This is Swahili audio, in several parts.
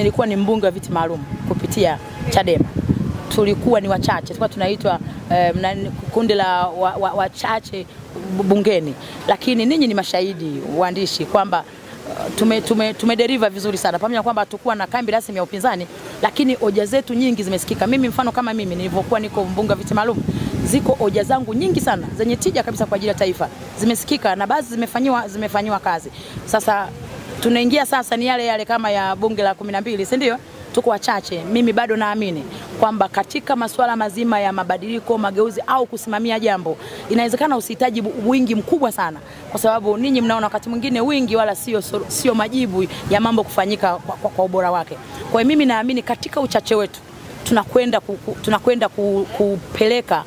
nilikuwa ni mbunge wa viti maalum kupitia Chadema. Tulikuwa ni wachache, tulikuwa tunaitwa kundi la wachache bungeni, lakini ninyi ni mashahidi waandishi kwamba tumederiva vizuri sana. Pamoja na kwamba hatakuwa na kambi rasmi ya upinzani, lakini hoja zetu nyingi zimesikika. Mimi mfano kama mimi nilivyokuwa niko mbunge wa viti maalum, ziko hoja zangu nyingi sana zenye tija kabisa kwa ajili ya taifa zimesikika na baadhi zimefanywa kazi. Sasa tunaingia sasa ni yale kama ya bunge la 12, si ndio? Tuko wachache. Mimi bado naamini kwamba katika masuala mazima ya mabadiliko, mageuzi au kusimamia jambo, inawezekana usihitaji wingi mkubwa sana, kwa sababu ninyi mnaona wakati mwingine wingi wala sio majibu ya mambo kufanyika kwa ubora wake. Kwa hiyo mimi naamini katika uchache wetu tunakwenda kupeleka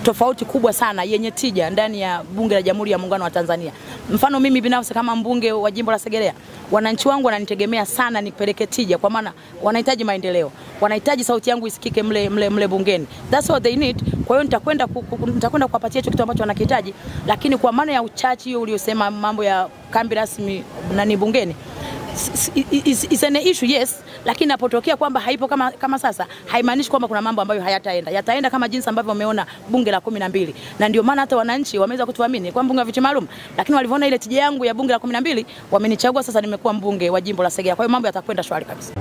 tofauti kubwa sana yenye tija ndani ya bunge la Jamhuri ya Muungano wa Tanzania. Mfano mimi binafsi kama mbunge wa jimbo la Segerea, wananchi wangu wananitegemea sana nipeleke tija, kwa maana wanahitaji maendeleo, wanahitaji sauti yangu isikike mle bungeni. That's what they need. Kwa hiyo nitakwenda kuwapatia hicho kitu ambacho wanakihitaji, lakini kwa maana ya uchache hiyo uliosema mambo ya kambi rasmi na ni bungeni, is an issue, yes, lakini napotokea kwamba haipo kama sasa, haimaanishi kwamba kuna mambo ambayo yataenda kama jinsi ambavyo umeona bunge la 12. Na ndio maana hata wananchi wameweza kutuamini kwa mbunge wa viti maalum, lakini walivyoona ile tija yangu ya bunge la 12 wamenichagua. Sasa nimekuwa mbunge wa jimbo la Segerea. Kwa hiyo mambo yatakwenda shwari kabisa.